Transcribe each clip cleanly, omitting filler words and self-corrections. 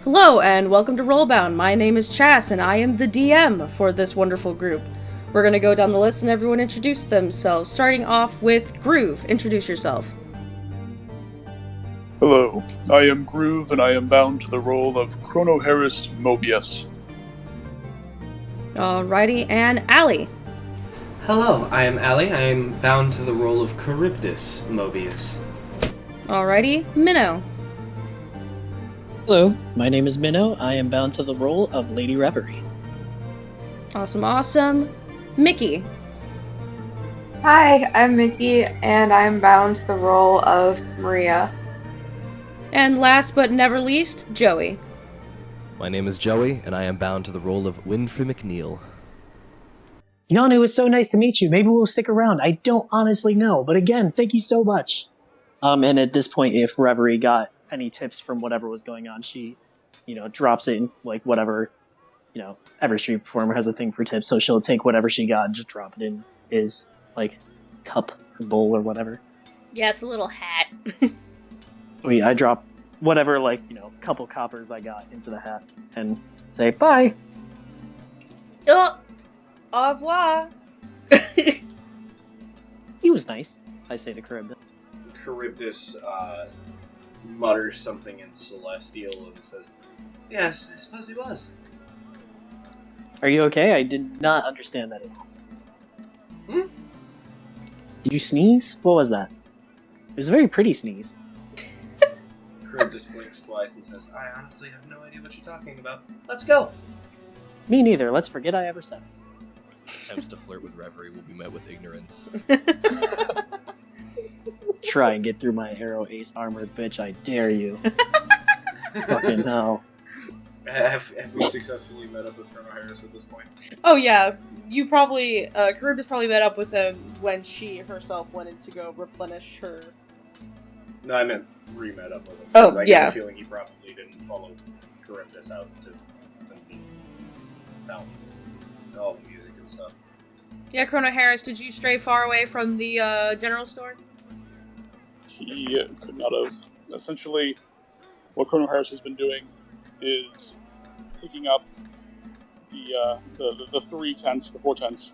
Hello, and welcome to RollBound. My name is Chas, and I am the DM for this wonderful group. We're going to go down the list and everyone introduce themselves, starting off with Groove. Introduce yourself. Hello, I am Groove, and I am bound to the role of Chronoharist Mobius. Alrighty, and Allie. Hello, I am Allie. I am bound to the role of Charybdis Mobius. Alrighty, Minnow. Hello, my name is Minnow. I am bound to the role of Lady Reverie. Awesome. Mickey. Hi, I'm Mickey, and I'm bound to the role of Maria. And last but never least, Joey. My name is Joey, and I am bound to the role of Winfrey McNeil. Jan, it was so nice to meet you. Maybe we'll stick around. I don't honestly know, but again, thank you so much. And at this point, if Reverie got any tips from whatever was going on, she, drops it in, whatever, every street performer has a thing for tips, so she'll take whatever she got and just drop it in his, cup or bowl or whatever. Yeah, it's a little hat. I drop whatever, couple coppers I got into the hat and say, bye! Au revoir! He was nice, I say to Charybdis. Charybdis mutters something in Celestial and says, "Yes, I suppose he was." Are you okay? I did not understand that at all. Did you sneeze? What was that? It was a very pretty sneeze. Charybdis blinks twice and says, "I honestly have no idea what you're talking about. Let's go." Me neither. Let's forget I ever said it. Attempts to flirt with Reverie will be met with ignorance. Try and get through my Arrow Ace armored bitch, I dare you. Fucking hell. Have we successfully met up with Colonel Harris at this point? Oh yeah, you probably, Charybdis probably met up with him when she herself went in to go replenish her. No, I meant re-met up with him. Oh, I yeah. get the feeling he probably didn't follow Charybdis out to the fountain, all the music and stuff. Yeah, Chrono Harris, did you stray far away from the general store? He could not have. Essentially, what Chronoharist has been doing is picking up the four tents,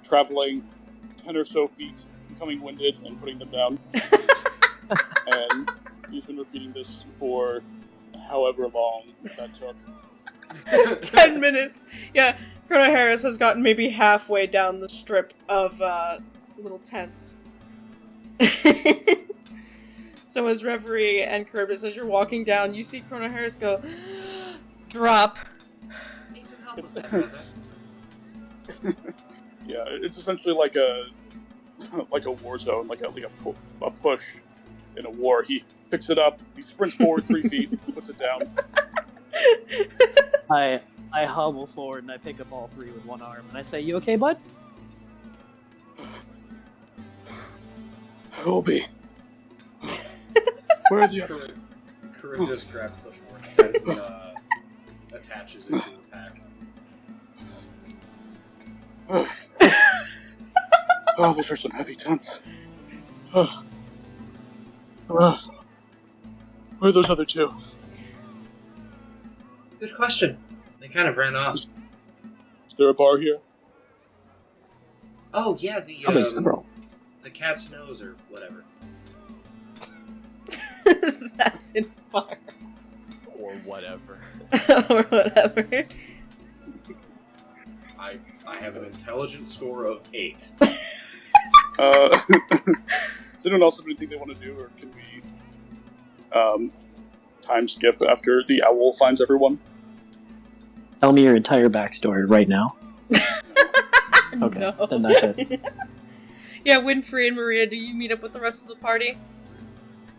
traveling 10 or so feet, becoming winded, and putting them down. And he's been repeating this for however long that took. 10 minutes. Yeah, Chrono Harris has gotten maybe halfway down the strip of little tents. So as Reverie and Charybdis, as you're walking down, you see Chrono Harris go, drop. Need some help with that, brother. Yeah, it's essentially like a war zone, like a push in a war. He picks it up, he sprints forward 3 feet, puts it down. I hobble forward and I pick up all three with one arm and I say, "You okay, bud?" I will be. Where are the other? Charybdis grabs the fourth and attaches it to the pack. Oh, those are some heavy tents. Where are those other two? Good question. They kind of ran off. Is there a bar here? Oh yeah, the cat's nose or whatever. That's in far. Or whatever. Or whatever. I have an intelligence score of 8. Does anyone else have anything they want to do, or can we time skip after the owl finds everyone? Tell me your entire backstory right now. Okay, No. then that's it. Yeah, Winfrey and Maria, do you meet up with the rest of the party?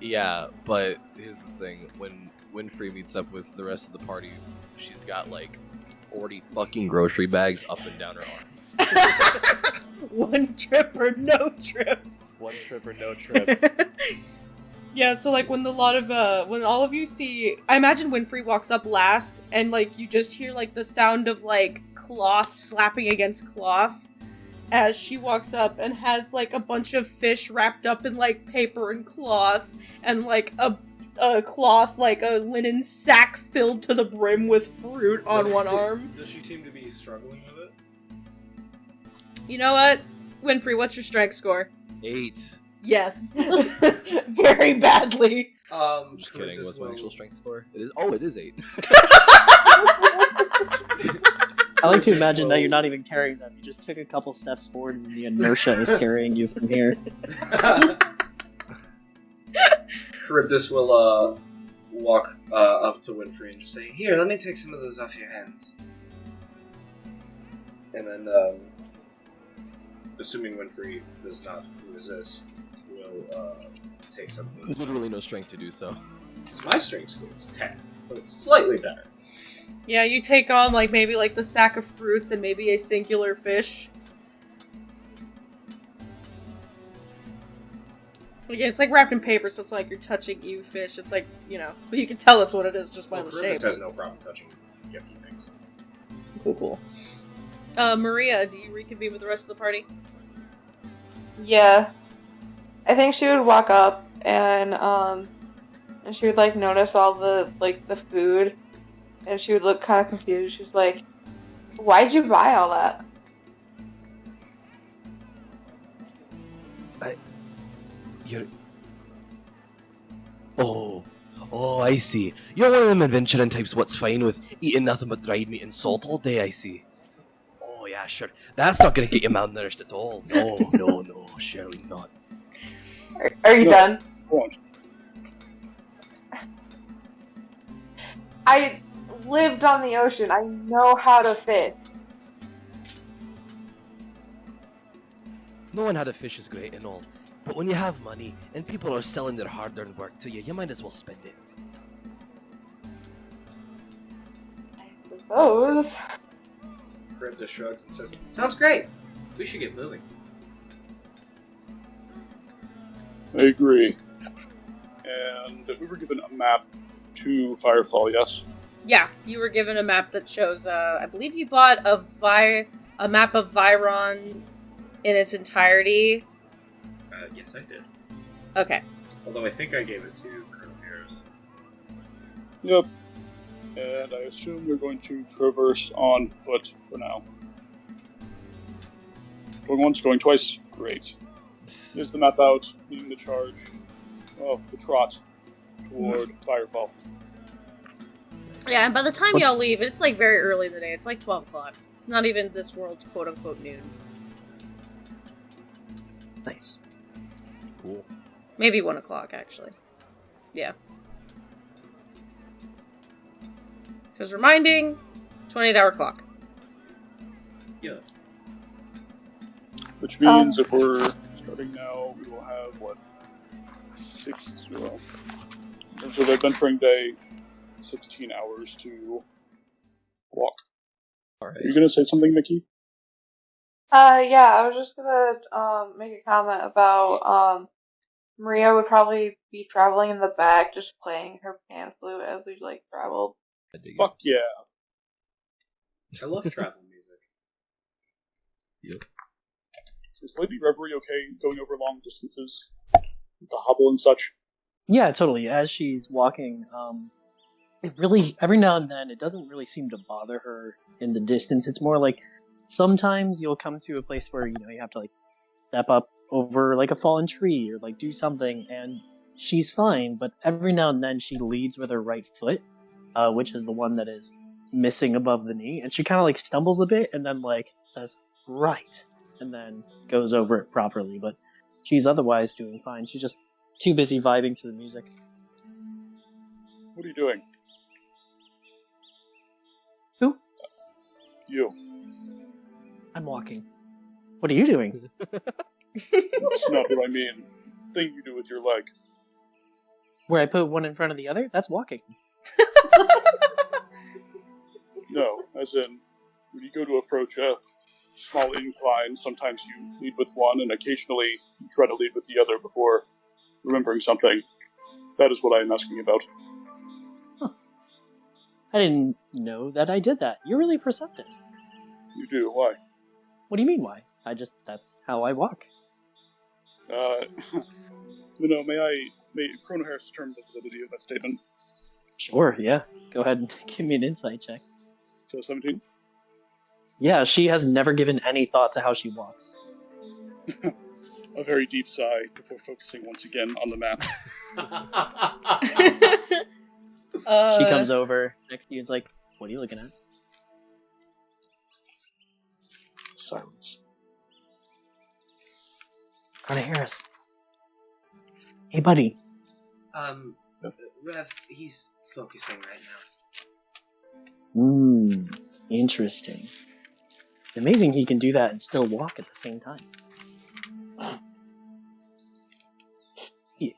Yeah, but here's the thing. When Winfrey meets up with the rest of the party, she's got 40 fucking grocery bags up and down her arms. One trip or no trips. One trip or no trip. Yeah, so when when all of you see, I imagine Winfrey walks up last, and you just hear the sound of cloth slapping against cloth, as she walks up and has like a bunch of fish wrapped up in like paper and cloth and like a cloth, like a linen sack filled to the brim with fruit on one arm. Does she seem to be struggling with it? You know what? Winfrey, what's your strength score? 8. Yes. Very badly. Just kidding. What's my actual strength score? It is. Oh, it is 8. I like to imagine that you're not even carrying them. You just took a couple steps forward and the inertia is carrying you from here. Charybdis will walk up to Winfrey and just say, "Here, let me take some of those off your hands." And then, assuming Winfrey does not resist, will take something. Literally no strength to do so. So my strength score is 10, so it's slightly better. Yeah, you take on like maybe like the sack of fruits and maybe a singular fish. Again, it's like wrapped in paper, so it's like you're touching you fish. It's like, you know, but you can tell that's what it is just by the shape. Charybdis has no problem touching yucky things. Cool. Maria, do you reconvene with the rest of the party? Yeah. I think she would walk up and she would like notice all the food, and she would look kind of confused. She's like, "Why'd you buy all that?" You're... Oh, I see. You're one of them adventuring types what's fine with eating nothing but dried meat and salt all day, I see. Oh, yeah, sure. That's not going to get you malnourished at all. No, surely not. Are you done? Go on. I lived on the ocean. I know how to fish. Knowing how to fish is great and all, but when you have money and people are selling their hard-earned work to you, you might as well spend it. I suppose. Charybdis shrugs and says, "Sounds great. We should get moving." I agree. And that we were given a map to Firefall, yes? Yeah, you were given a map that shows, I believe you bought a map of Vairon in its entirety. Yes, I did. Okay. Although I think I gave it to Colonel Harris. Yep. And I assume we're going to traverse on foot for now. Going once, going twice. Great. Here's the map out, leading the charge of the trot toward Firefall. Yeah, and by the time y'all leave, it's like very early in the day. It's like 12 o'clock. It's not even this world's quote-unquote noon. Nice. Cool. Maybe 1 o'clock, actually. Yeah. Because reminding, 28-hour clock. Yeah. Which means if we're starting now, we will have, 6, well, in terms of adventuring day, 16 hours to walk. Alright. Are you going to say something, Nikki? Yeah, I was just gonna make a comment about Maria would probably be traveling in the back, just playing her pan flute as we traveled. Fuck yeah. I love travel music. Yep. Is Lady Reverie okay going over long distances? The hobble and such? Yeah, totally. As she's walking, it really, every now and then, it doesn't really seem to bother her in the distance. It's more like sometimes you'll come to a place where, you have to step up over a fallen tree or do something, and she's fine, but every now and then she leads with her right foot, which is the one that is missing above the knee, and she kind of stumbles a bit and then says, "Right," and then goes over it properly, but she's otherwise doing fine. She's just too busy vibing to the music. What are you doing? Who? You. I'm walking. What are you doing? That's not what I mean. Thing you do with your leg. Where I put one in front of the other? That's walking. No, as in, when you go to approach a small incline, sometimes you lead with one, and occasionally you try to lead with the other before remembering something. That is what I am asking about. Huh. I didn't know that I did that. You're really perceptive. You do, why? What do you mean, why? That's how I walk. May Chrono Harris determine the validity of that statement? Sure, yeah. Go ahead and give me an insight check. So 17? Yeah, she has never given any thought to how she walks. A very deep sigh before focusing once again on the map. She comes over next to you and is like, what are you looking at? Silence. Carter Harris. Hey, buddy. Rev, he's focusing right now. Interesting. It's amazing he can do that and still walk at the same time.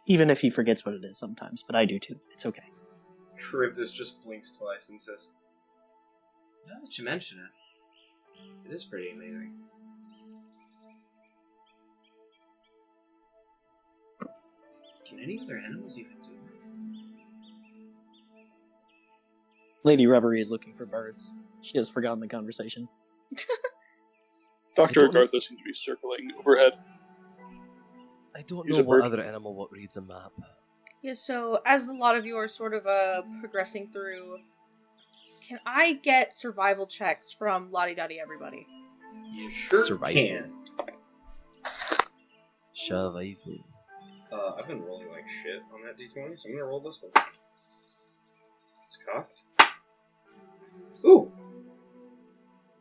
Even if he forgets what it is sometimes, but I do too. It's okay. Charybdis just blinks twice and says, Now that you mention it, it is pretty amazing. Can any other animals even do that? Lady Reverie is looking for birds. She has forgotten the conversation. Dr. Agartha seems to be circling overhead. I don't He's know a what bird. other animal what reads a map. Yeah, so as a lot of you are sort of progressing through, can I get survival checks from Lottie-Dottie everybody? You sure Survival. can. Survival. I've been rolling like shit on that d20, so I'm gonna roll this one. It's cocked. Ooh!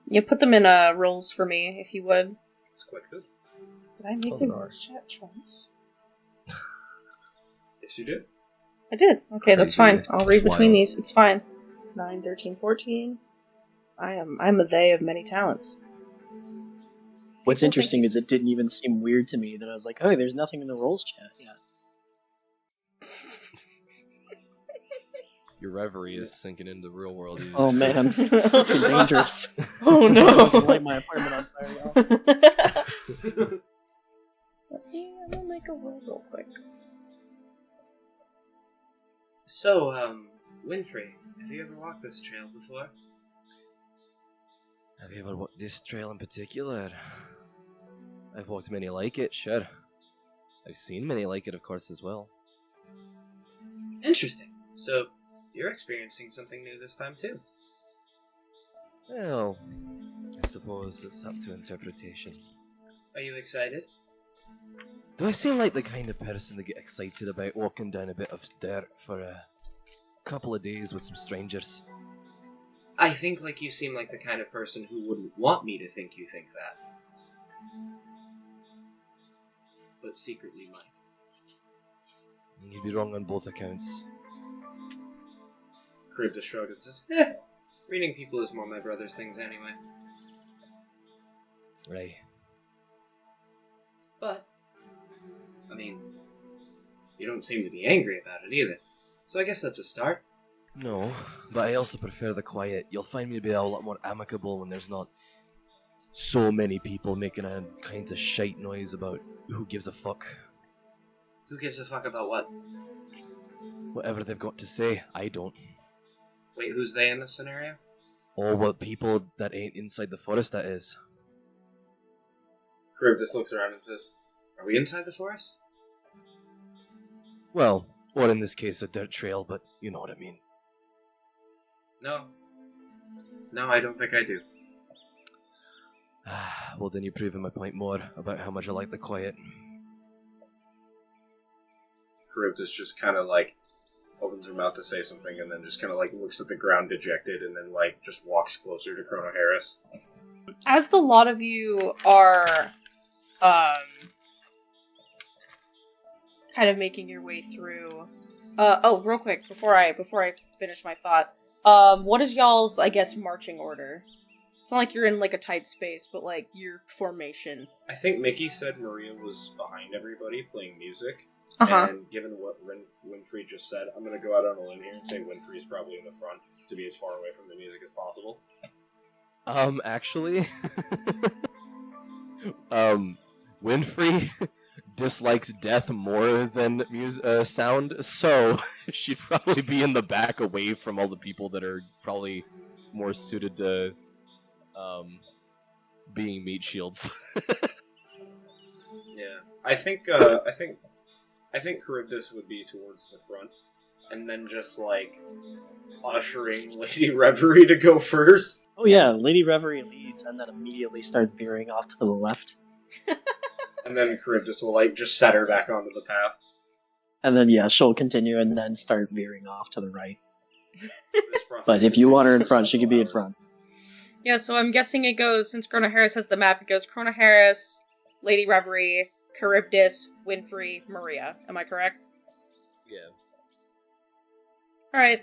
You put them in rolls for me, if you would. It's quite good. Did I make Oh, the no. rolls chat twice? Yes, you did. I did. Okay, that's Crazy. fine. I'll read That's between wild. these. It's fine. 9, 13, 14. I'm a they of many talents. What's People interesting is it didn't even seem weird to me that I was like, oh, there's nothing in the rolls chat yet. Your reverie is sinking into the real world. Either. Oh man, this is dangerous. Oh I'm no! gonna light my apartment on fire, y'all. I'm gonna make a roll real quick. So, Winfrey, have you ever walked this trail before? Have you ever walked this trail in particular? I've walked many like it, sure. I've seen many like it, of course, as well. Interesting. So, you're experiencing something new this time, too. Well, I suppose it's up to interpretation. Are you excited? Do I seem like the kind of person to get excited about walking down a bit of dirt for a couple of days with some strangers? I think like you seem like the kind of person who wouldn't want me to think you think that. But secretly might. You'd be wrong on both accounts. Charybdis shrugs and says, Reading people is more my brother's things anyway. Right. But, I mean, you don't seem to be angry about it either. So I guess that's a start. No, but I also prefer the quiet. You'll find me to be a lot more amicable when there's not so many people making a kinds of shite noise about who gives a fuck. Who gives a fuck about what? Whatever they've got to say, I don't. Wait, who's they in this scenario? Or what people that ain't inside the forest, that is. Charybdis looks around and says, Are we inside the forest? Well, or in this case, a dirt trail, but you know what I mean. No. No, I don't think I do. Well, then you're proving my point more about how much I like the quiet. Charybdis just kind of like opens her mouth to say something and then just kind of like looks at the ground dejected and then like just walks closer to Chrono Harris. As the lot of you are kind of making your way through real quick before I finish my thought, what is y'all's, I guess, marching order? It's not like you're in like a tight space, but like your formation. I think Mickey said Maria was behind everybody playing music. And given what Winfrey just said, I'm going to go out on a limb here and say Winfrey's probably in the front to be as far away from the music as possible. Actually, Winfrey dislikes death more than sound, so she'd probably be in the back away from all the people that are probably more suited to being meat shields. Yeah, I think Charybdis would be towards the front, and then just like ushering Lady Reverie to go first. Oh yeah, Lady Reverie leads and then immediately starts veering off to the left. And then Charybdis will like just set her back onto the path. And then yeah, she'll continue and then start veering off to the right. This process But if you want her in takes front, she could be in several front. Yeah, so I'm guessing it goes, since Chrono Harris has the map, it goes Chrono Harris, Lady Reverie, Charybdis, Winfrey, Maria. Am I correct? Yeah. Alright.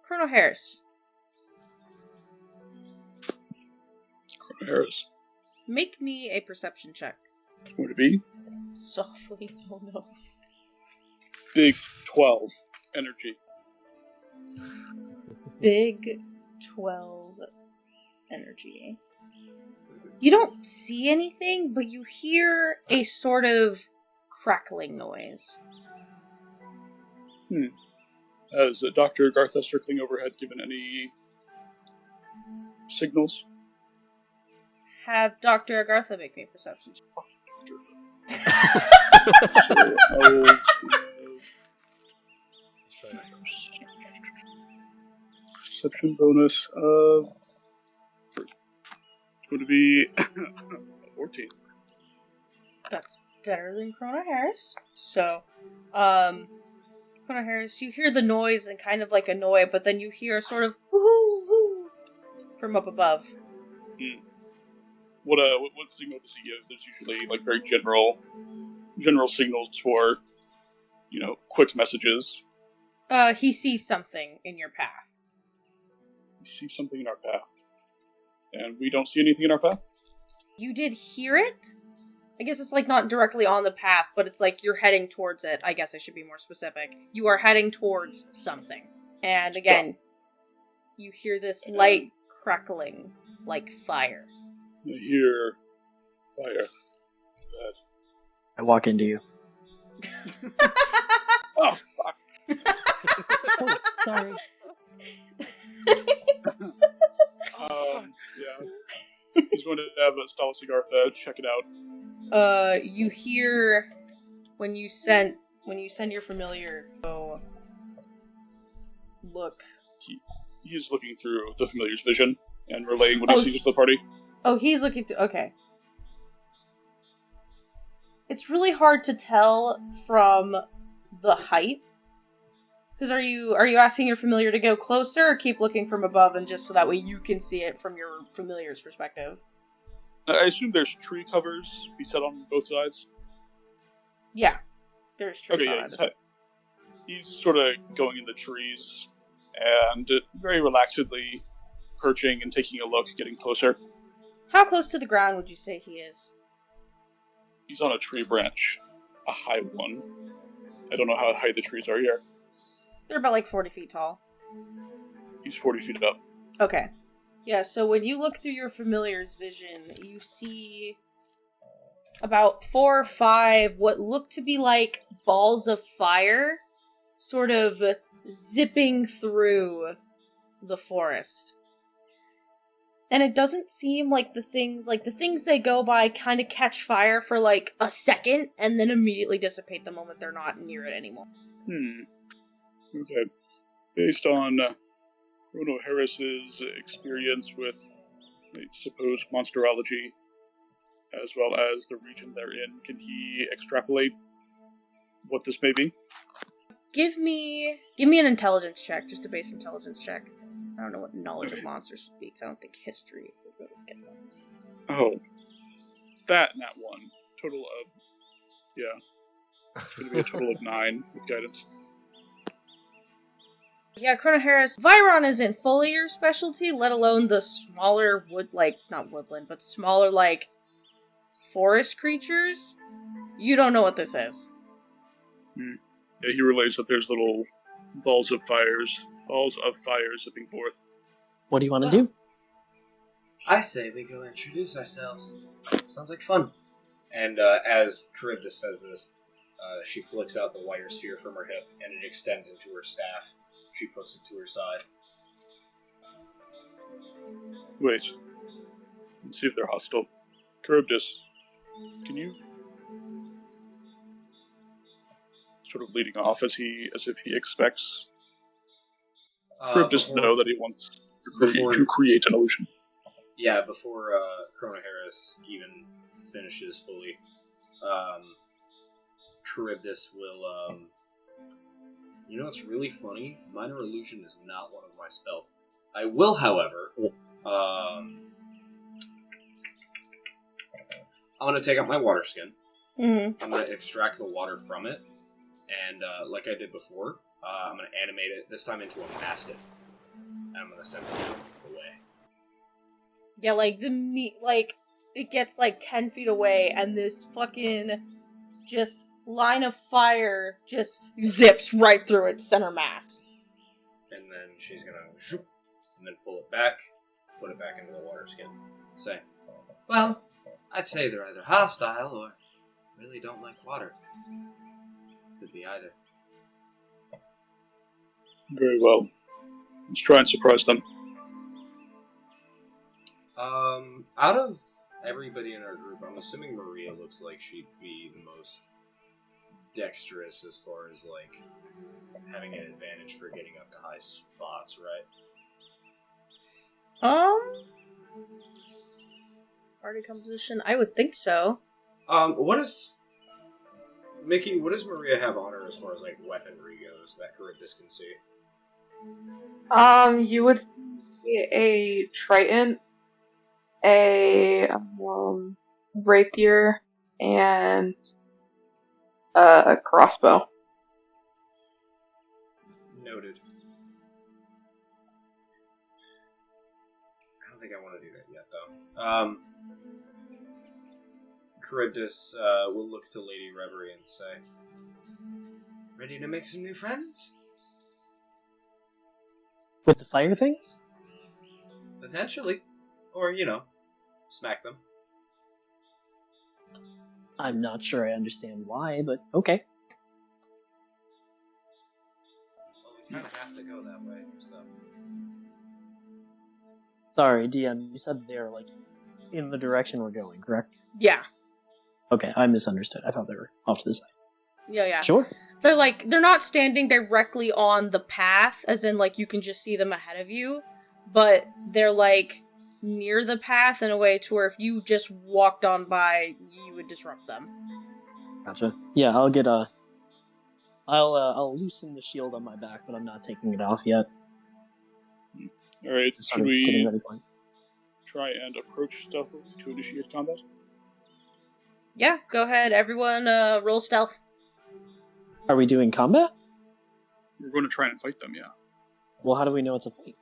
Chrono Harris. Chrono Harris. Make me a perception check. Would it be? Softly, oh no. Big 12. Energy. Big 12 energy. You don't see anything, but you hear a sort of crackling noise. Has Dr. Gartha circling overhead given any signals? Have Dr. Agartha make me a perception check. Perception bonus of... It's going to be 14. That's better than Chrono Harris. So, Chrono Harris, you hear the noise and kind of like annoy, but then you hear a sort of whoo from up above. What signal does he give? There's usually like very general signals for, quick messages. He sees something in your path. We see something in our path. And we don't see anything in our path? You did hear it? I guess it's like not directly on the path, but it's like you're heading towards it. I guess I should be more specific. You are heading towards something. And again, you hear this light crackling like fire. I hear fire. Bad. I walk into you. Oh, fuck. Oh, sorry. Yeah. He's going to have Stalas Agartha check it out. You hear when you send your familiar go look. He's looking through the familiar's vision and relaying what he sees to the party. Oh, he's looking through. Okay. It's really hard to tell from the height. Because are you asking your familiar to go closer, or keep looking from above, and just so that way you can see it from your familiar's perspective? I assume there's tree covers beset on both sides. Yeah, there's trees Okay, on it. he's sort of going in the trees and very relaxedly perching and taking a look, getting closer. How close to the ground would you say he is? He's on a tree branch, a high one. I don't know how high the trees are here. They're about like 40 feet tall. He's 40 feet up. Okay. Yeah, so when you look through your familiar's vision, you see about 4 or 5 what look to be like balls of fire sort of zipping through the forest. And it doesn't seem like the things they go by kind of catch fire for like a second and then immediately dissipate the moment they're not near it anymore. Okay. Based on Chrono Harris's experience with, I suppose, monsterology, as well as the region they're in, can he extrapolate what this may be? Give me an intelligence check, just a base intelligence check. I don't know what knowledge of monsters speaks. I don't think history is the good one. Oh. That and that one. Total of... Yeah. It's going to be a total of 9 with guidance. Yeah, Chrono Harris, Vairon isn't fully your specialty, let alone the smaller not woodland, but smaller, forest creatures. You don't know what this is. Yeah, he relays that there's little balls of fire zipping forth. What do you want to do? I say we go introduce ourselves. Sounds like fun. And as Charybdis says this, she flicks out the wire sphere from her hip, and it extends into her staff. She puts it to her side. Wait. Let's see if they're hostile. Charybdis, can you... Sort of leading off as if he expects Charybdis to know that he wants to create an illusion. Yeah, before Corona Harris even finishes fully, Charybdis will... You know what's really funny? Minor Illusion is not one of my spells. I will, however... I'm going to take out my water skin. Mm-hmm. I'm going to extract the water from it. And like I did before, I'm going to animate it, this time into a mastiff. And I'm going to send it away. Yeah, like, it gets, 10 feet away, and this fucking, just, line of fire just zips right through its center mass. And then she's going to shoop, and then pull it back, put it back into the water skin. Say, well, I'd say they're either hostile or really don't like water. Could be either. Very well. Let's try and surprise them. Out of everybody in our group, I'm assuming Maria looks like she'd be the most dexterous as far as, having an advantage for getting up to high spots, right? Party composition? I would think so. Mickey, what does Maria have on her as far as, weaponry goes that Charybdis can see? You would see a trident, a rapier, and a crossbow. Noted. I don't think I want to do that yet, though. Charybdis will look to Lady Reverie and say, ready to make some new friends? With the fire things? Potentially. Or, smack them. I'm not sure I understand why, but okay. Well, we kind of have to go that way, so... Sorry, DM, you said they're, in the direction we're going, correct? Yeah. Okay, I misunderstood. I thought they were off to the side. Yeah. Sure. They're not standing directly on the path, as in, you can just see them ahead of you, but they're, near the path in a way to where if you just walked on by, you would disrupt them. Gotcha. Yeah, I'll loosen the shield on my back, but I'm not taking it off yet. Alright, should we try and approach stealthily to initiate combat? Yeah, go ahead. Everyone, roll stealth. Are we doing combat? We're going to try and fight them, yeah. Well, how do we know it's a fight?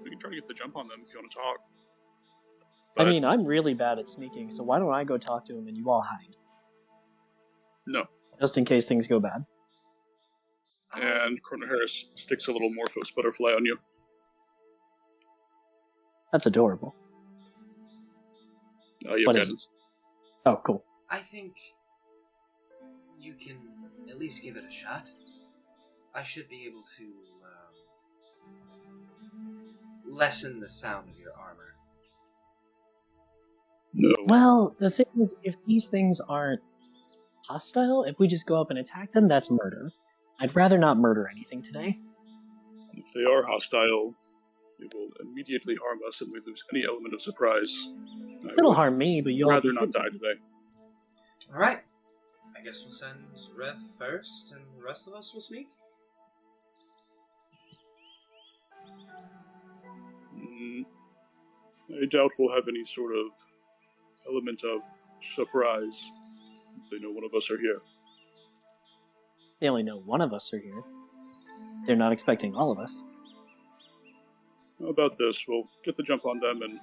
We can try to get the jump on them if you want to talk. But, I'm really bad at sneaking, so why don't I go talk to him and you all hide? No. Just in case things go bad. And Corona Harris sticks a little Morphos butterfly on you. That's adorable. What is it? Oh, cool. I think you can at least give it a shot. I should be able to lessen the sound of your armor. No. Well, the thing is, if these things aren't hostile, if we just go up and attack them, that's murder. I'd rather not murder anything today. If they are hostile, they will immediately harm us and we lose any element of surprise. It'll harm me, but you'll... rather not die today. Alright. I guess we'll send Rev first, and the rest of us will sneak? I doubt we'll have any sort of element of surprise if they know one of us are here. They only know one of us are here. They're not expecting all of us. How about this? We'll get the jump on them and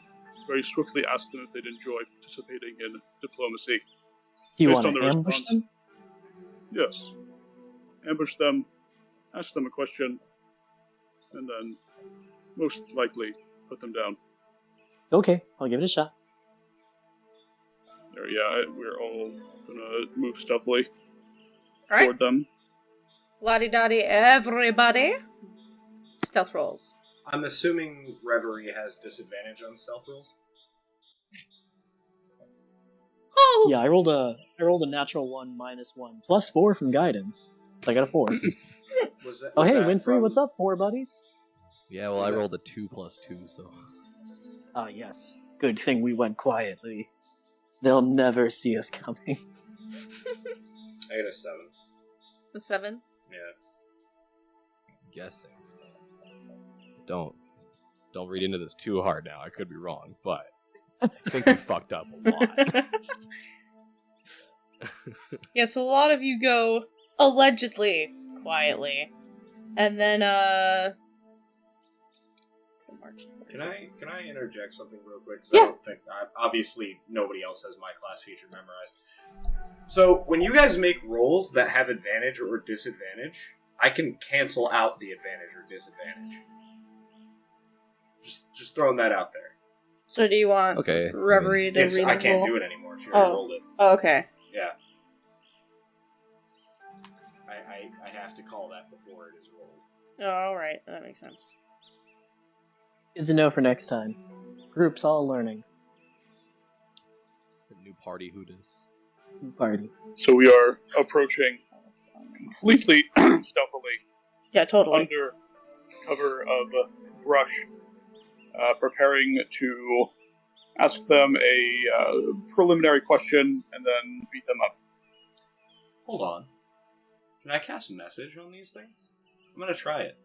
very swiftly ask them if they'd enjoy participating in diplomacy. Do you want to ambush them? Yes. Ambush them, ask them a question, and then, most likely, put them down. Okay, I'll give it a shot. There, yeah, we're all gonna move stealthily Alright. toward them. La-di-da-di, everybody. Stealth rolls. I'm assuming Reverie has disadvantage on stealth rolls. Oh! Yeah, I rolled a natural 1 -1 plus 4 from guidance. So I got a 4. Oh, hey, Winfrey, what's up, 4 buddies? Yeah, well, I rolled a 2 plus 2, so... Ah, yes. Good thing we went quietly. They'll never see us coming. I got a 7. The 7? Yeah. I'm guessing. Don't read into this too hard now. I could be wrong, but I think we fucked up a lot. Yeah, so a lot of you go, allegedly, quietly. And then, Can I interject something real quick? 'Cause Yeah. I don't think... obviously, nobody else has my class feature memorized. So, when you guys make rolls that have advantage or disadvantage, I can cancel out the advantage or disadvantage. Just throwing that out there. So do you want Okay. Reverie to read the I can't roll? do it anymore. She already Oh. rolled it. Oh, okay. Yeah. I have to call that before it is rolled. Oh, alright. That makes sense. Good to know for next time. Groups all learning. The new party who does. Party. So we are approaching completely stealthily Yeah, totally. under cover of brush, preparing to ask them a preliminary question and then beat them up. Hold on. Can I cast a message on these things? I'm gonna try it.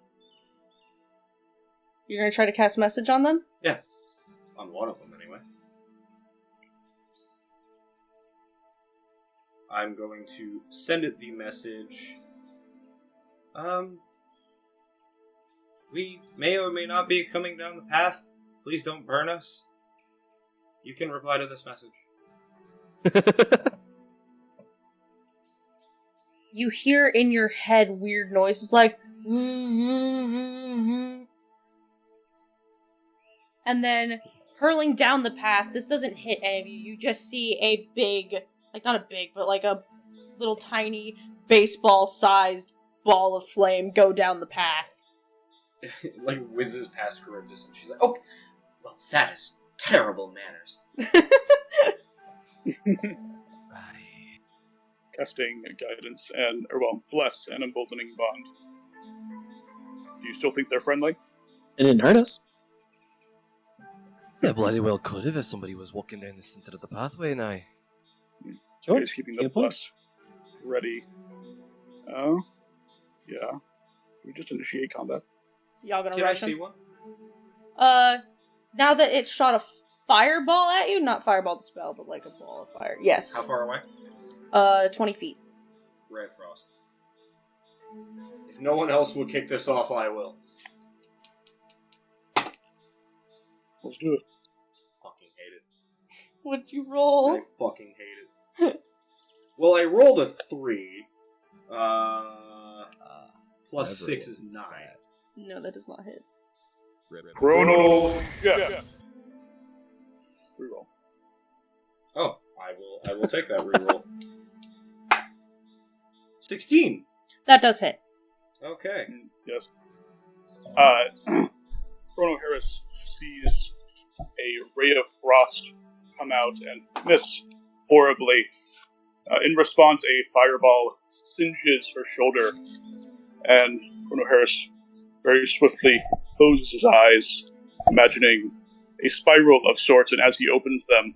You're gonna try to cast message on them? Yeah. On one of them, anyway. I'm going to send it the message. We may or may not be coming down the path. Please don't burn us. You can reply to this message. You hear in your head weird noises like... And then, hurling down the path, this doesn't hit any of you. You just see a big, like not a big, but like a little tiny baseball-sized ball of flame go down the path. It like whizzes past Charybdis and she's like, oh, well, that is terrible manners. Casting guidance and, bless and emboldening bond. Do you still think they're friendly? It didn't hurt us. Yeah, bloody well could have if somebody was walking down the center of the pathway now. Sure. Just keeping See the a point. bless ready. Oh, yeah. Can we just initiate combat? Y'all gonna Can I rush see him? one? Now that it shot a fireball at you, not fireball the spell, but like a ball of fire. Yes. How far away? 20 feet. Red Frost. If no one else will kick this off, I will. Let's do it. Fucking hate it. What'd you roll? I fucking hate it. Well, I rolled a 3. Plus 6 is 9. No, that does not hit. Chrono shift. Reroll. Oh, I will take that reroll. 16. That does hit. Okay. Yes. Chrono Harris sees a ray of frost come out and miss horribly. In response, a fireball singes her shoulder, and Chrono Harris very swiftly closes his eyes, imagining a spiral of sorts, and as he opens them,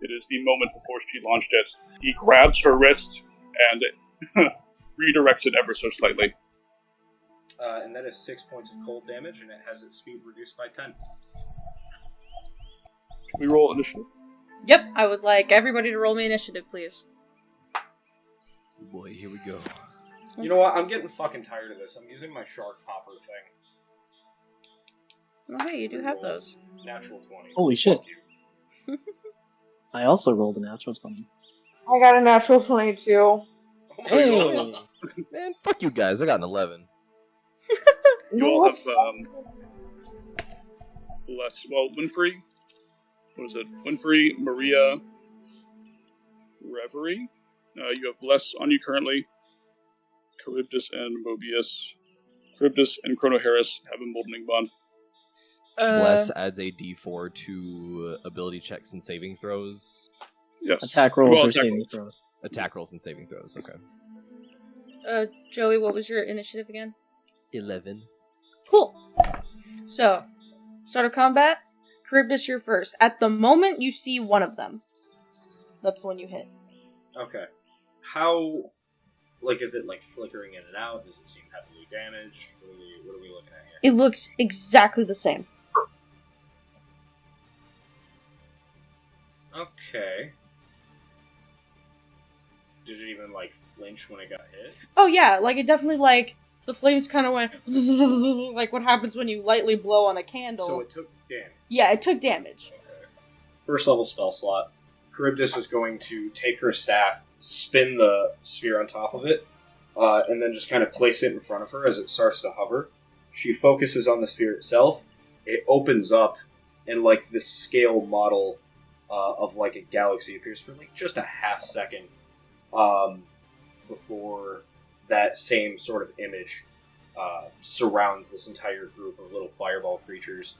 it is the moment before she launched it. He grabs her wrist and redirects it ever so slightly. And that is 6 points of cold damage, and it has its speed reduced by 10. Can we roll initiative? Yep, I would like everybody to roll me initiative, please. Boy, here we go. You know what? I'm getting fucking tired of this. I'm using my shark popper thing. Oh, hey, you do have those. Natural 20. Holy shit. Fuck you. I also rolled a natural 20. I got a natural 22. Oh my Hey! God. Man, fuck you guys. I got an 11. You all have, Winfrey. What is it? Winfrey, Maria, Reverie. You have Bless on you currently. Charybdis and Mobius. Charybdis and Chrono Harris have Emboldening Bond. Bless adds a D4 to ability checks and saving throws. Yes. Attack rolls Well, or attack saving rolls. throws. Attack rolls and saving throws, okay. Joey, what was your initiative again? 11. Cool. So, start of combat. Charybdis, you're first. At the moment, you see one of them. That's the one you hit. Okay. How, like, is it, like, flickering in and out? Does it seem heavily damaged? What are we looking at here? It looks exactly the same. Okay. Did it even, like, flinch when it got hit? Oh yeah, like it definitely like the flames kind of went like what happens when you lightly blow on a candle. So it took damage. Yeah, it took damage. Okay. First level spell slot. Charybdis is going to take her staff, spin the sphere on top of it, and then just kind of place it in front of her as it starts to hover. She focuses on the sphere itself. It opens up, and like this scale model of like a galaxy appears for like just a half second before that same sort of image surrounds this entire group of little fireball creatures.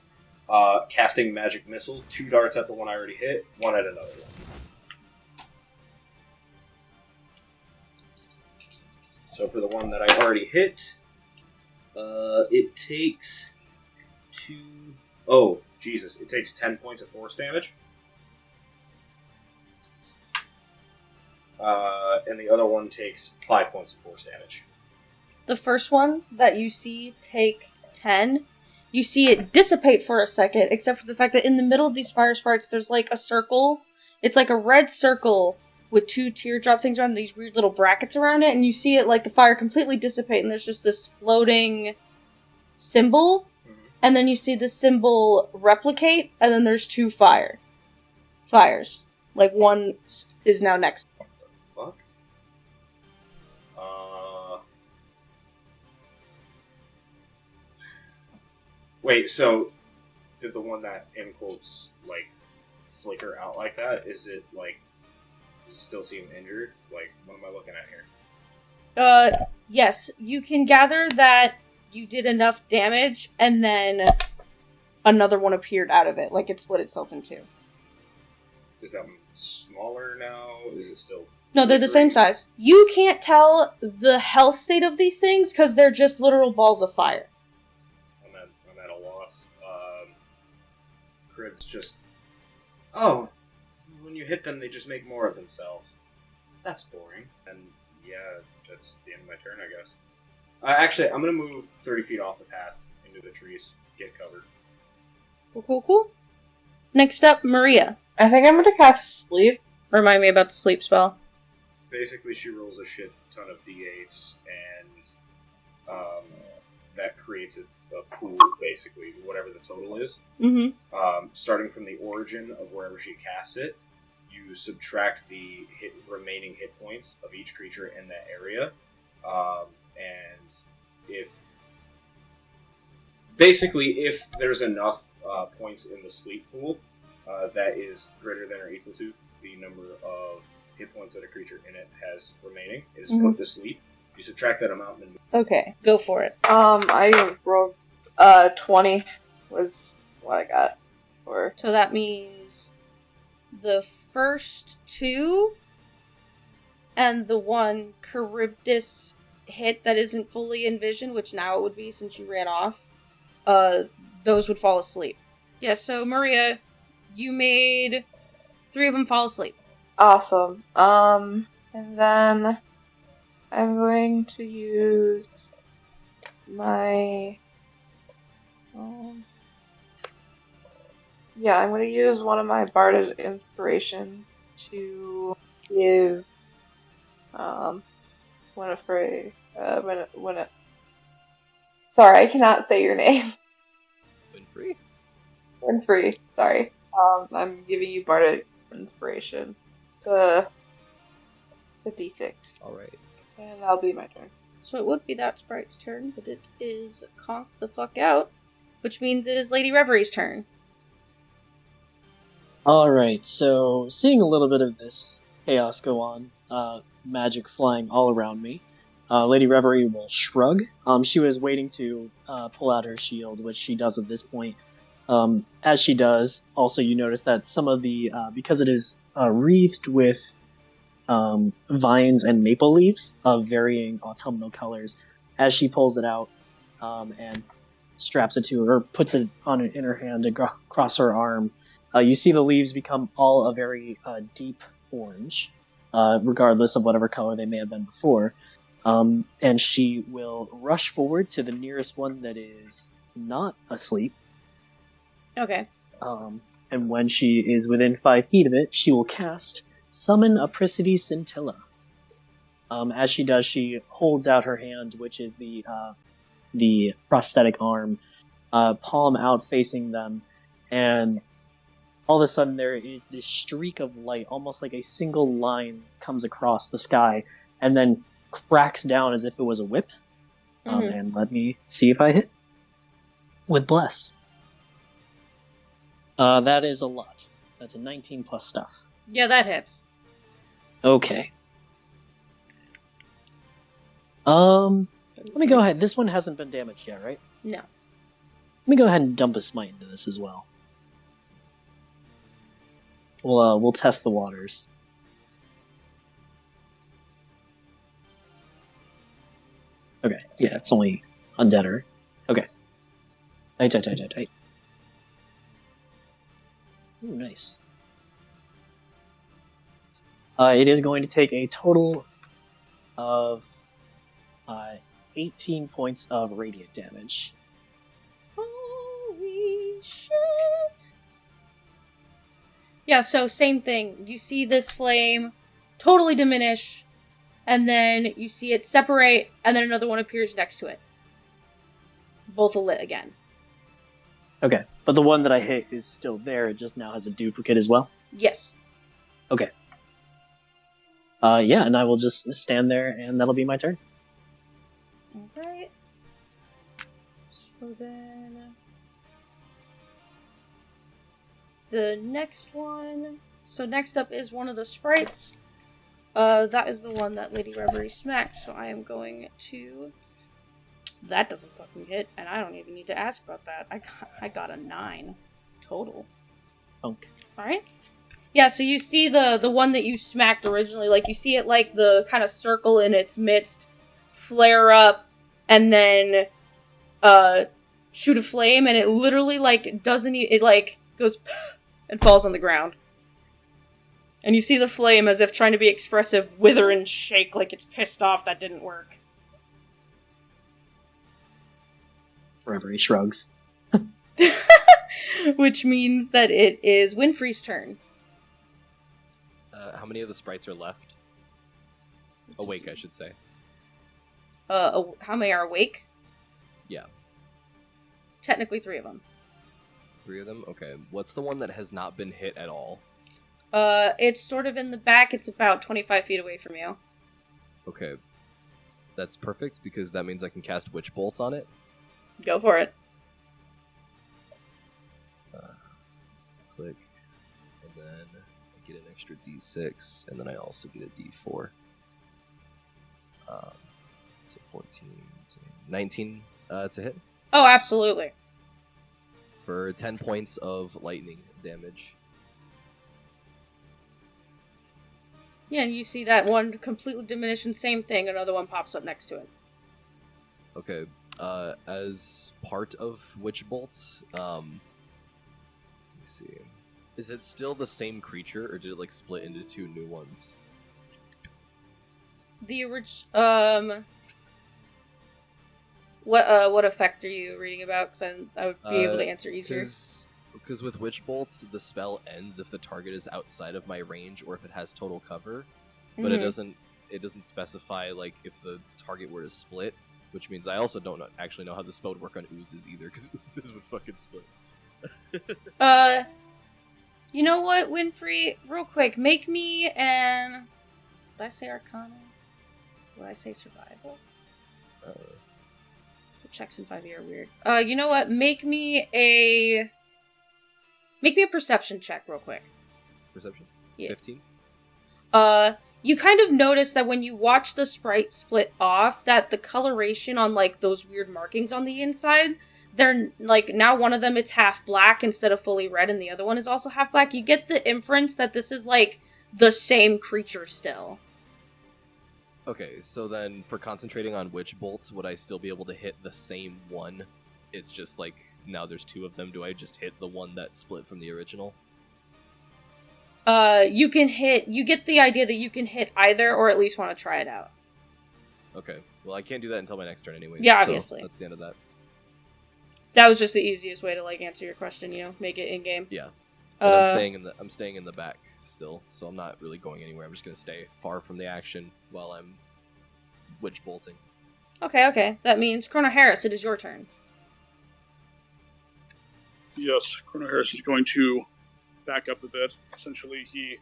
Casting magic missile, 2 darts at the one I already hit, 1 at another one. So for the one that I already hit, it takes 2... Oh, Jesus. It takes 10 points of force damage. And the other one takes 5 points of force damage. The first one that you see take 10, you see it dissipate for a second, except for the fact that in the middle of these fire sparks, there's like a circle. It's like a red circle with 2 teardrop things around these weird little brackets around it, and you see it like the fire completely dissipate, and there's just this floating symbol, and then you see the symbol replicate, and then there's 2 fires. Like one is now next. What the fuck? Wait, so did the one that, in quotes, like, flicker out like that? Is it, like, does it still seem injured? Like, what am I looking at here? Yes, you can gather that you did enough damage, and then another one appeared out of it. Like, it split itself in 2. Is that one smaller now? Is it still... No, they're the same size. You can't tell the health state of these things, because they're just literal balls of fire. I'm at a loss. Crib's just... Oh, when you hit them, they just make more of themselves. That's boring. And, yeah, that's the end of my turn, I guess. Actually, I'm going to move 30 feet off the path into the trees. Get covered. Cool. Next up, Maria. I think I'm gonna cast sleep. Remind me about the sleep spell. Basically, she rolls a shit ton of d8s, and that creates a pool, basically, whatever the total is. Mm-hmm. Starting from the origin of wherever she casts it, you subtract the remaining hit points of each creature in that area, and if there's enough points in the sleep pool that is greater than or equal to the number of hit points that a creature in it has remaining, it is put to sleep. You subtract that amount and then move. Okay, go for it. I rolled 20 was what I got for. So that means the first 2 and the one Charybdis hit that isn't fully envisioned, which now it would be since you ran off, those would fall asleep. Yeah, so Maria, you made 3 of them fall asleep. Awesome. And then I'm going to use my... I'm going to use one of my Barded Inspirations to give Winifred... Sorry, I cannot say your name. Winfrey, sorry. I'm giving you Bardic Inspiration. The D6. Alright. And that'll be my turn. So it would be that sprite's turn, but it is conked the fuck out, which means it is Lady Reverie's turn. Alright, so seeing a little bit of this chaos go on, magic flying all around me, Lady Reverie will shrug. She was waiting to pull out her shield, which she does at this point. As she does, also you notice that some of the, because it is wreathed with vines and maple leaves of varying autumnal colors, as she pulls it out and straps it to her, or puts it on in her hand across her arm, you see the leaves become all a very deep orange, regardless of whatever color they may have been before. And she will rush forward to the nearest one that is not asleep. Okay. And when she is within 5 feet of it, she will cast Summon Apricity Scintilla. As she does, she holds out her hand, which is the prosthetic arm, palm out facing them, and all of a sudden there is this streak of light, almost like a single line comes across the sky, and then cracks down as if it was a whip. And let me see if I hit. With Bless. That is a lot. That's a 19 plus stuff. Yeah, that hits. Okay. Let me go ahead. This one hasn't been damaged yet, right? No. Let me go ahead and dump a smite into this as well. We'll test the waters. Okay, yeah, it's only undeader. Okay. Tight. Ooh, nice. It is going to take a total of 18 points of radiant damage. Holy shit! Yeah, so same thing. You see this flame totally diminish, and then you see it separate, and then another one appears next to it. Both are lit again. Okay, but the one that I hit is still there, it just now has a duplicate as well? Yes. Okay. Yeah, and I will just stand there, and that'll be my turn. Alright. So then... the next one... So next up is one of the sprites. That is the one that Lady Reverie smacked, so I am going to... That doesn't fucking hit, and I don't even need to ask about that. I got a 9 total. Okay. Alright. Yeah, so you see the one that you smacked originally, like, you see it, like, the kind of circle in its midst flare up, and then, shoot a flame, and it literally, like, doesn't, it, like, goes, and falls on the ground. And you see the flame, as if trying to be expressive, wither and shake like it's pissed off that didn't work. Reverie shrugs. Which means that it is Winfrey's turn. How many of the sprites are left? Awake, I should say. How many are awake? Yeah. Technically 3 of them. 3 of them? Okay. What's the one that has not been hit at all? It's sort of in the back. It's about 25 feet away from you. Okay. That's perfect, because that means I can cast Witch Bolt on it. Go for it. Click. And then I get an extra d6, and then I also get a d4. So 14, 19 to hit. Oh, absolutely. For 10 points of lightning damage. Yeah, and you see that one completely diminish, and same thing, another one pops up next to it. Okay. As part of Witch Bolt, let me see. Is it still the same creature, or did it, like, split into 2 new ones? The what effect are you reading about? Because I would be able to answer easier. Because with Witch Bolts, the spell ends if the target is outside of my range or if it has total cover, but it doesn't specify, like, if the target were to split, which means I also don't actually know how the spell would work on oozes either, because oozes would fucking split. You know what, Winfrey? Real quick, make me an... Did I say Arcana? Did I say Survival? The checks in 5e are weird. You know what? Make me a perception check real quick. Perception? Yeah. 15? You kind of notice that when you watch the sprite split off, that the coloration on, like, those weird markings on the inside, they're, like, now one of them it's half black instead of fully red, and the other one is also half black. You get the inference that this is, like, the same creature still. Okay, so then for concentrating on witch bolts, would I still be able to hit the same one? It's just like, now there's two of them. Do I just hit the one that split from the original? You get the idea that you can hit either, or at least want to try it out. Okay, well, I can't do that until my next turn anyway. Yeah, so obviously. that's the end of that. That was just the easiest way to, like, answer your question, you know, make it in-game. Yeah. But I'm staying in the back still, so I'm not really going anywhere. I'm just gonna stay far from the action while I'm witch bolting. Okay. That means, Chrono Harris, it is your turn. Yes, Chrono Harris is going to back up a bit. Essentially, he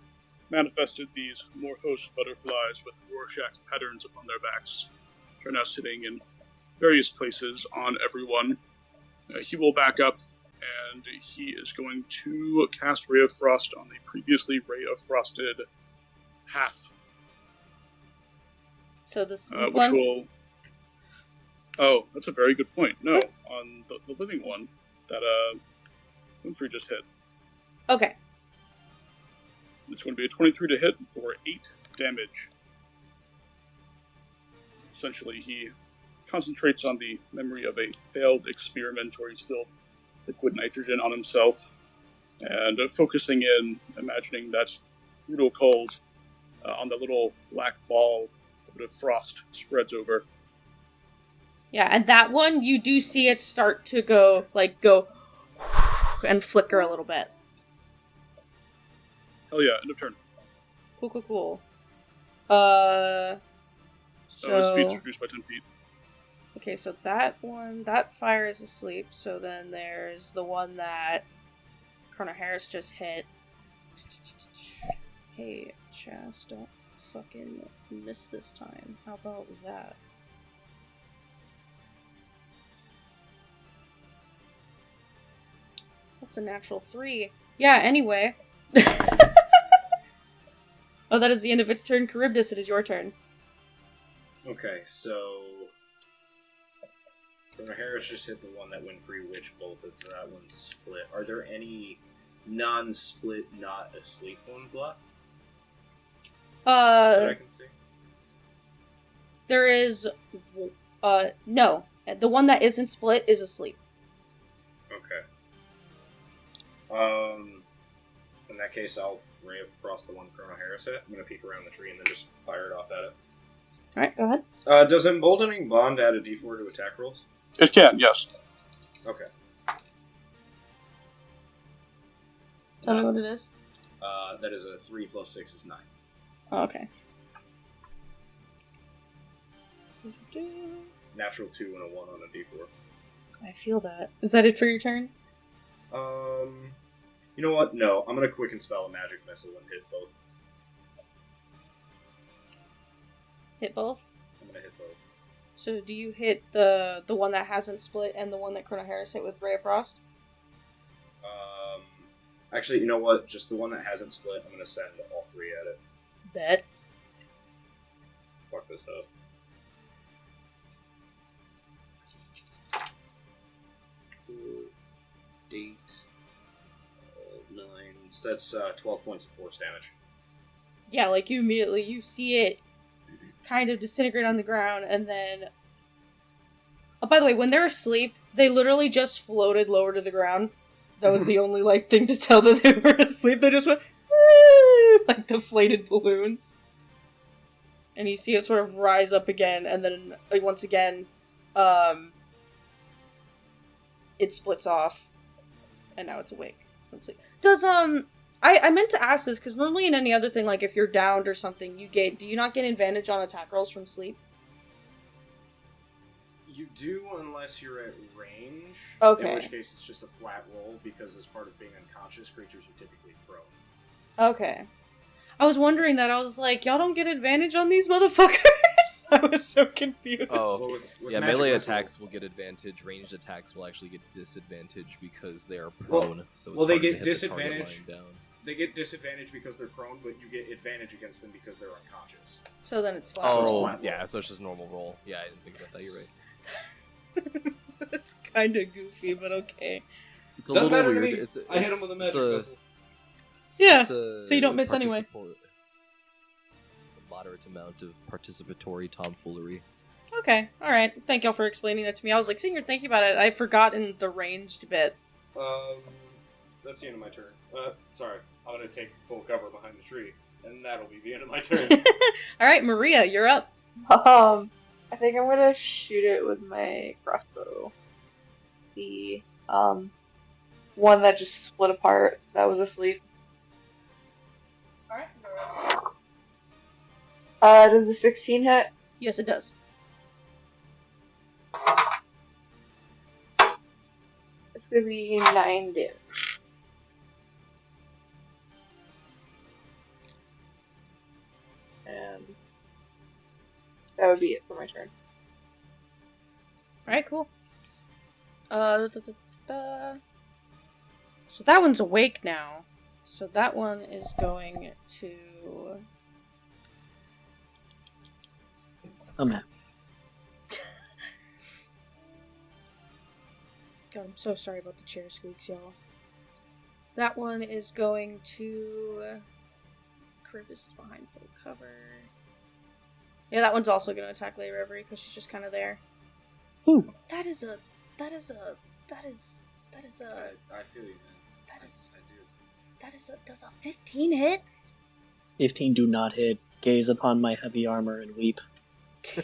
manifested these Morphos butterflies with Rorschach patterns upon their backs, which are now sitting in various places on everyone. He will back up, and he is going to cast Ray of Frost on the previously Ray of Frosted half. So this Which one... will... Oh, that's a very good point. No, on the living one that Winfrey just hit. Okay. It's going to be a 23 to hit for 8 damage. Essentially, he concentrates on the memory of a failed experiment where he spilled liquid nitrogen on himself, and focusing in, imagining that brutal cold on the little black ball, a bit of frost spreads over. Yeah, and that one, you do see it start to go and flicker a little bit. Oh yeah, end of turn. Cool. His speed's reduced by 10 feet. Okay, so that fire is asleep, so then there's the one that Chrono Harris just hit. Hey, Chaz, don't fucking miss this time. How about that? That's a natural 3. Yeah, anyway. Oh, that is the end of its turn. Charybdis, it is your turn. Okay, so Chrono Harris just hit the one that Winfrey Witch bolted, so that one's split. Are there any non-split, not asleep ones left that I can see? There is, no. The one that isn't split is asleep. Okay. In that case, I'll Ray of Frost the one Chrono Harris hit. I'm gonna peek around the tree and then just fire it off at it. Alright, go ahead. Does Emboldening Bond add a d4 to attack rolls? It can, yes. Okay. Tell me what it is. That is a 3 plus 6 is 9. Oh, okay. Natural 2 and a 1 on a d4. I feel that. Is that it for your turn? You know what? No, I'm gonna quicken spell a magic missile and hit both. Hit both? I'm gonna hit both. So do you hit the one that hasn't split and the one that Chrono Harris hit with Ray of Frost? Actually, you know what? Just the one that hasn't split, I'm gonna send all 3 at it. Bet. Fuck this up. 4, 8, 9. So that's 12 points of force damage. Yeah, like you see it kind of disintegrate on the ground, and then... Oh, by the way, when they're asleep, they literally just floated lower to the ground. That was the only, like, thing to tell that they were asleep. They just went... like deflated balloons. And you see it sort of rise up again, and then, like, once again, it splits off. And now it's awake from sleep. Does, I meant to ask this, because normally in any other thing, like, if you're downed or something, do you not get advantage on attack rolls from sleep? You do, unless you're at range. Okay. In which case, it's just a flat roll, because as part of being unconscious, creatures are typically prone. Okay. I was wondering that. I was like, y'all don't get advantage on these motherfuckers? I was so confused. Oh, Well, with yeah, magic melee missile- attacks will get advantage, ranged attacks will actually get disadvantage because they are prone, so it's well, they hard to get hit the target disadvantage. lying down. They get disadvantage because they're prone, but you get advantage against them because they're unconscious. So then it's flat. So it's Oh, flat yeah, roll. so it's just normal roll. Yeah, I didn't think about that, you're right. It's kind of goofy, but okay. It's a Doesn't little matter to weird. me. I hit him with a magic missile. Yeah, so you don't miss anyway. It's a moderate amount of participatory tomfoolery. Okay, alright. Thank y'all for explaining that to me. I was like, sitting here thinking about it, I'd forgotten the ranged bit. That's the end of my turn. Sorry. I'm gonna take full cover behind the tree, and that'll be the end of my turn. Alright, Maria, you're up. I think I'm gonna shoot it with my crossbow. The, one that just split apart, that was asleep. Alright. Does the 16 hit? Yes, it does. It's gonna be 9 damage. And that would be it for my turn. Alright, cool. So that one's awake now. So that one is going to... I'm happy. God, I'm so sorry about the chair squeaks, y'all. That one is going to... Crib is behind full cover. Yeah, that one's also going to attack Lady Reverie because she's just kind of there. Ooh. That is a... I feel you, man. Does a 15 hit? 15 do not hit. Gaze upon my heavy armor and weep.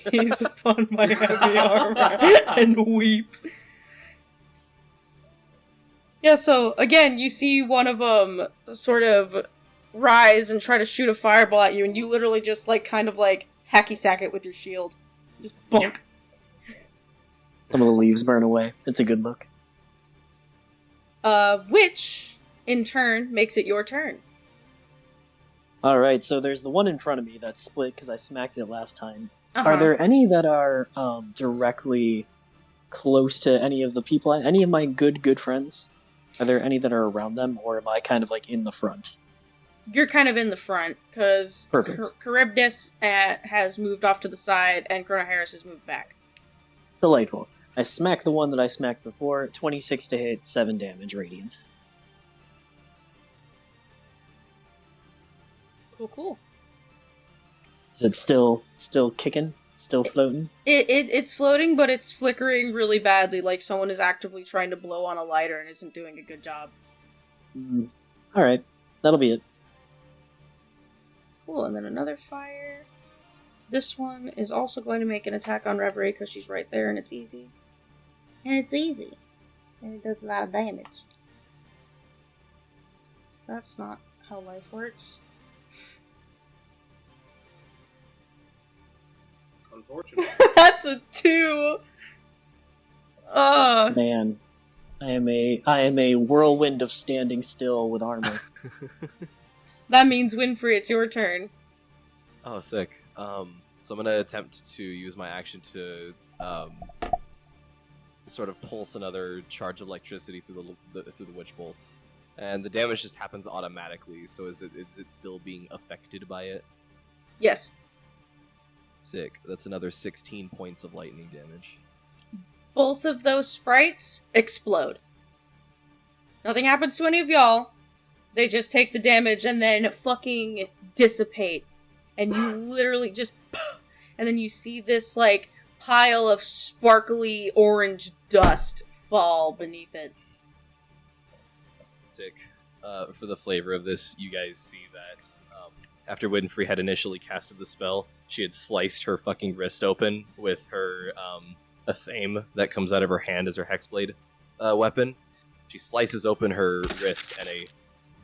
Gaze upon my heavy armor and weep. Yeah, so, again, you see one of them sort of rise and try to shoot a fireball at you, and you literally just, like, kind of, like, hacky-sack it with your shield. Just bonk. Some of the leaves burn away. It's a good look. Which, in turn, makes it your turn. Alright, so there's the one in front of me that's split because I smacked it last time. Uh-huh. Are there any that are directly close to any of the people, any of my good friends? Are there any that are around them, or am I kind of like in the front? You're kind of in the front, because Charybdis has moved off to the side, and Chrono Harris has moved back. Delightful. I smack the one that I smacked before, 26 to hit, 7 damage radiant. Cool. Is it still kicking? Still floating? It's floating, but it's flickering really badly, like someone is actively trying to blow on a lighter and isn't doing a good job. Alright, that'll be it. Cool, and then another fire. This one is also going to make an attack on Reverie because she's right there and it's easy. And it does a lot of damage. That's not how life works. Unfortunately. That's a 2! Man, I am a whirlwind of standing still with armor. That means Winfrey, it's your turn. Oh, sick. So I'm gonna attempt to use my action to sort of pulse another charge of electricity through the witch bolt, and the damage just happens automatically. So is it still being affected by it? Yes. Sick. That's another 16 points of lightning damage. Both of those sprites explode. Nothing happens to any of y'all. They just take the damage and then fucking dissipate. And you literally just... And then you see this, like, pile of sparkly orange dust fall beneath it. Sick. For the flavor of this, you guys see that after Winfrey had initially casted the spell, she had sliced her fucking wrist open with her a thame that comes out of her hand as her hexblade weapon. She slices open her wrist, and a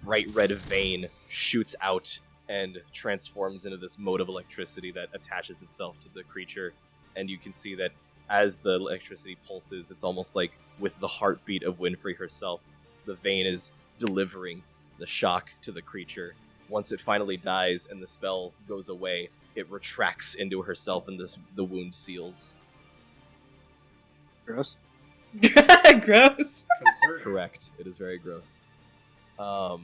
bright red vein shoots out and transforms into this mode of electricity that attaches itself to the creature. And you can see that as the electricity pulses, it's almost like with the heartbeat of Winfrey herself, the vein is delivering the shock to the creature. Once it finally dies and the spell goes away, it retracts into herself and the wound seals. Gross. Gross. Correct. It is very gross. I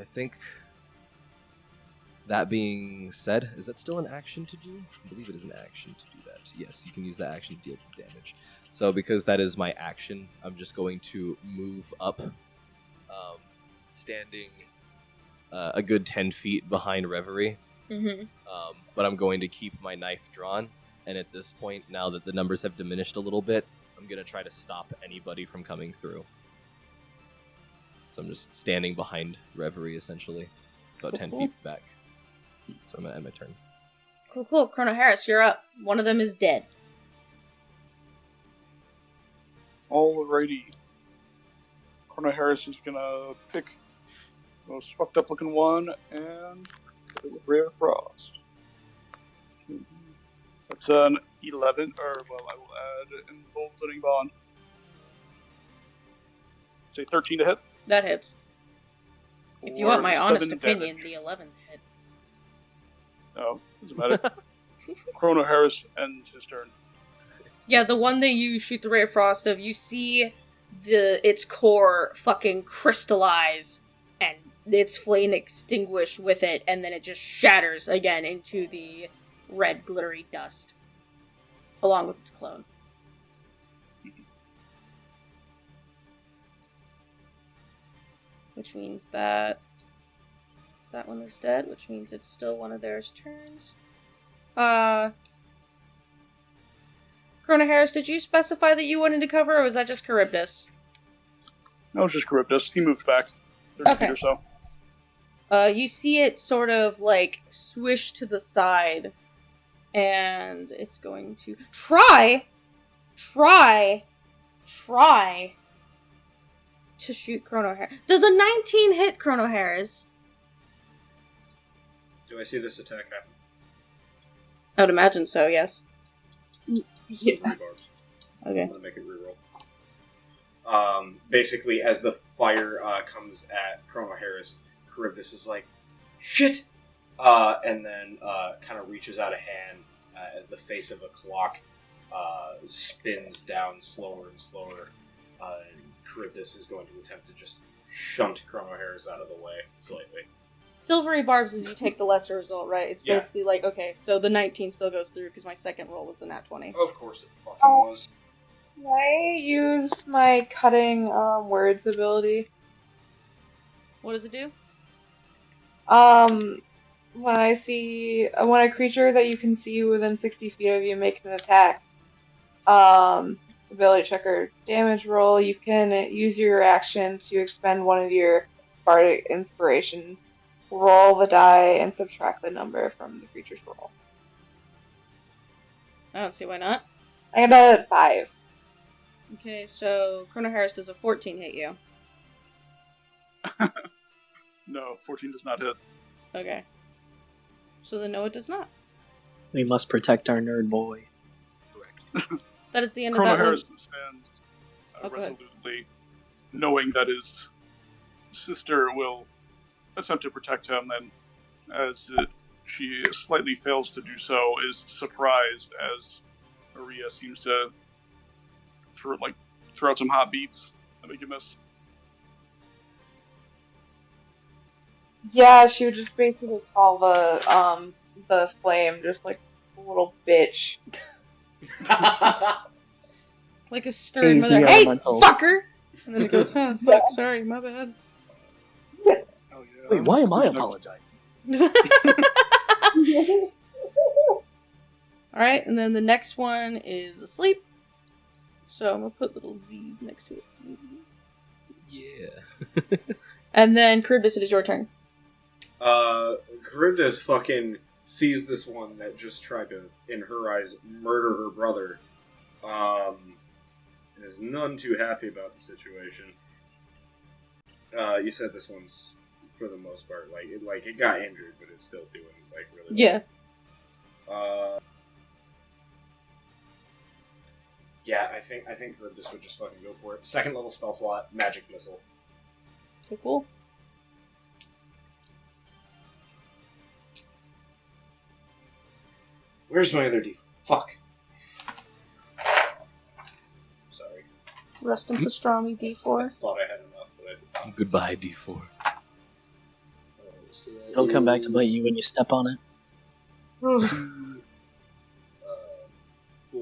think That being said, is that still an action to do? I believe it is an action to do that. Yes, you can use that action to deal damage. So because that is my action, I'm just going to move up, standing a good 10 feet behind Reverie. Mm-hmm. But I'm going to keep my knife drawn, and at this point, now that the numbers have diminished a little bit, I'm going to try to stop anybody from coming through. So I'm just standing behind Reverie, essentially, about 10 feet back. So I'm going to end my turn. Cool. Chrono Harris, you're up. One of them is dead. Alrighty. Chrono Harris is gonna pick the most fucked up looking one and put it with Ray of Frost. That's an 11, I will add Emboldening Bond. Say 13 to hit. That hits. If you want my For honest 7 opinion, damage. the 11th hit. Oh, doesn't matter. Chrono Harris ends his turn. Yeah, the one that you shoot the Ray of Frost of, you see its core fucking crystallize, and its flame extinguish with it, and then it just shatters again into the red glittery dust, along with its clone. Which means that one is dead, which means it's still one of theirs turns. Chrono Harris, did you specify that you wanted to cover, or was that just Charybdis? That was just Charybdis. He moved back 30 feet or so. You see it sort of, like, swish to the side, and it's going to try to shoot Chrono Harris. Does a 19 hit Chrono Harris? Do I see this attack happen? I would imagine so, yes. Yeah. Okay. I'm gonna make it reroll. Basically, as the fire comes at Chrono Harris, Charybdis is like, shit! And then kind of reaches out a hand as the face of a clock spins down slower and slower. Charybdis is going to attempt to just shunt Chrono Harris out of the way slightly. Silvery Barbs is you take the lesser result, right? It's Yeah. basically like, okay, so the 19 still goes through because my second roll was a nat 20. Of course it fucking was. Can I use my cutting words ability? What does it do? When I see when a creature that you can see within 60 feet of you makes an attack, ability checker damage roll, you can use your action to expend one of your bardic inspiration. Roll the die and subtract the number from the creature's roll. I don't see why not. I got a 5. Okay, so Chrono Harris does a 14 hit you. No, 14 does not hit. Okay. So then no, it does not. We must protect our nerd boy. That is the end Chrono of that Harris one. stands Oh, go ahead. resolutely, knowing that his sister will attempt to protect him, and as she slightly fails to do so, is surprised as Maria seems to throw out some hot beats that make you miss. Yeah, she would just basically call the flame just like a little bitch. Like a stern Easy mother. Hey, elemental. fucker! And then it goes, huh, fuck, sorry, my bad. Oh, yeah. Wait, why am I Who's next? apologizing? Alright, and then the next one is asleep. So I'm gonna put little Z's next to it. Yeah. And then Charybdis, it is your turn. Charybdis fucking sees this one that just tried to, in her eyes, murder her brother. And is none too happy about the situation. You said this one's, for the most part, it got injured, but it's still doing, really Yeah. well. Yeah, I think Charybdis would just fucking go for it. Second level spell slot, magic missile. Okay, cool. Where's my other D4? Fuck. Sorry. Rest in pastrami I D4. thought I had enough, but I didn't. Goodbye, D4. So It'll come back to bite you when you step on it. 4,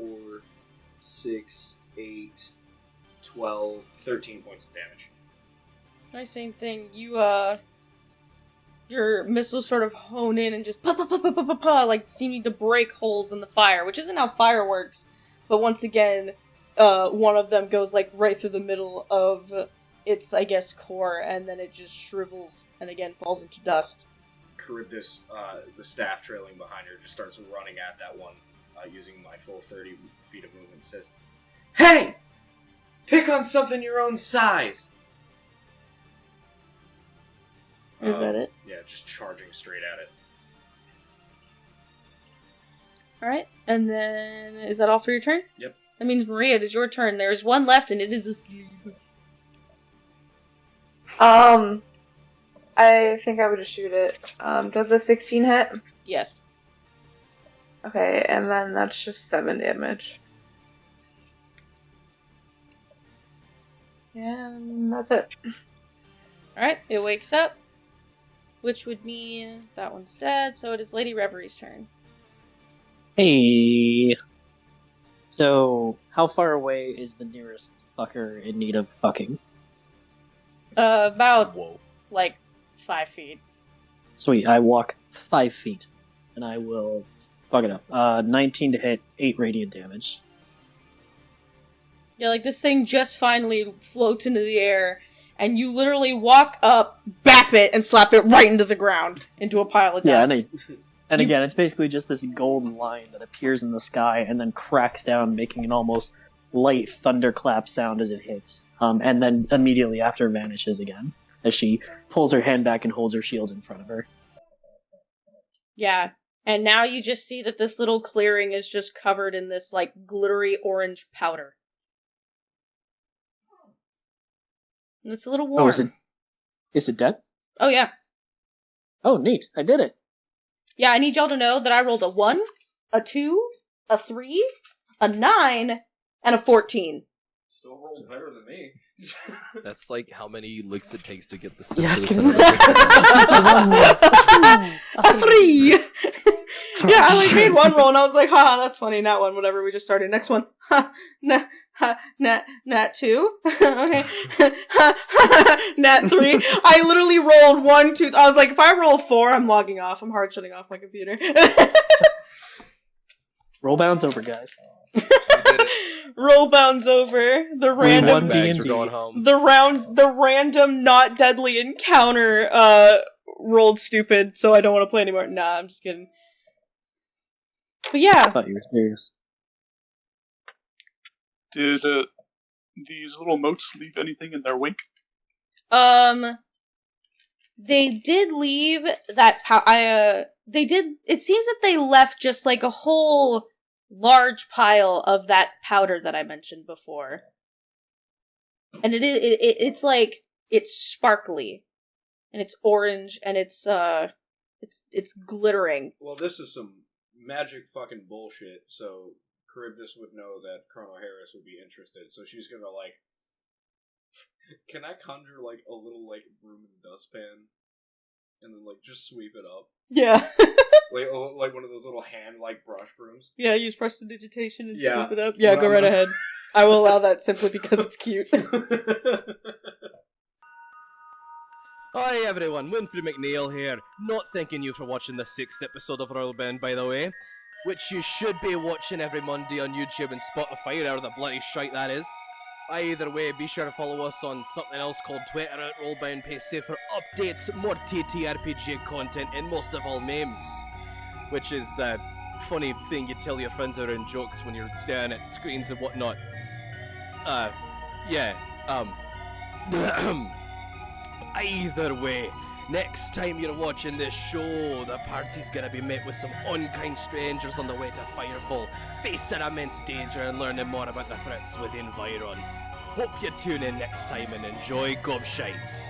6, 8, 12, 13 points of damage. Nice, same thing. Your missiles sort of hone in and just pa, like seeming to break holes in the fire, which isn't how fire works. But once again, one of them goes like right through the middle of its, I guess, core, and then it just shrivels and again falls into dust. Charybdis, the staff trailing behind her, just starts running at that one, using my full 30 feet of movement, says, "Hey! Pick on something your own size!" Is that it? Yeah, just charging straight at it. Alright, and then is that all for your turn? Yep. That means, Maria, it is your turn. There's one left, and it is asleep. I think I would just shoot it. Does a 16 hit? Yes. Okay, and then that's just 7 damage. And that's it. Alright, it wakes up, which would mean that one's dead, so it is Lady Reverie's turn. Hey. So, how far away is the nearest fucker in need of fucking? About, Whoa. like, 5 feet. Sweet, I walk 5 feet, and I will fuck it up. 19 to hit, 8 radiant damage. Yeah, like, this thing just finally floats into the air, and you literally walk up, bap it, and slap it right into the ground, into a pile of Yeah, dust. and again, it's basically just this golden line that appears in the sky and then cracks down, making an almost light thunderclap sound as it hits, and then immediately after vanishes again, as she pulls her hand back and holds her shield in front of her. Yeah, and now you just see that this little clearing is just covered in this, like, glittery orange powder. And it's a little warm. Oh, is it dead? Oh, yeah. Oh, neat, I did it. Yeah, I need y'all to know that I rolled a 1, a 2, a 3, a 9, and a 14. Still rolled better than me. That's like how many licks it takes to get the Yeah, I was to gonna the A 3! Yeah, I like made one roll and I was like, haha, that's funny, nat 1, whatever, we just started. Next one. Nat 2. Okay. Nat 3. I literally rolled 1, 2, I was like, if I roll 4, I'm logging off. I'm hard shutting off my computer. RollBound's over, guys. RollBound's over. The random Bags D&D. are going home. the random not deadly encounter rolled stupid, so I don't want to play anymore. Nah, I'm just kidding. But I yeah. thought you were serious. Did these little motes leave anything in their wake? They did leave that they did, it seems that they left just like a whole large pile of that powder that I mentioned before. And it's like, it's sparkly. And it's orange, and it's glittering. Well, this is some magic fucking bullshit, so Charybdis would know that Colonel Harris would be interested, so she's gonna, like... Can I conjure, like, a little, like, broom and dustpan? And then, like, just sweep it up? Yeah. like one of those little hand, like, brush brooms? Yeah, use prestidigitation and Yeah. sweep it up. Yeah, go right ahead. I will allow that simply because it's cute. Hi everyone, Winfrey McNeil here. Not thanking you for watching the 6th episode of RollBound, by the way. Which you should be watching every Monday on YouTube and Spotify, or the bloody shite that is. Either way, be sure to follow us on something else called Twitter at RollBoundPC for updates, more TTRPG content, and most of all memes. Which is a funny thing you tell your friends around jokes when you're staring at screens and whatnot. Either way, next time you're watching this show, the party's gonna be met with some unkind strangers on the way to Firefall, facing immense danger and learning more about the threats within Vairon. Hope you tune in next time and enjoy Gobshites.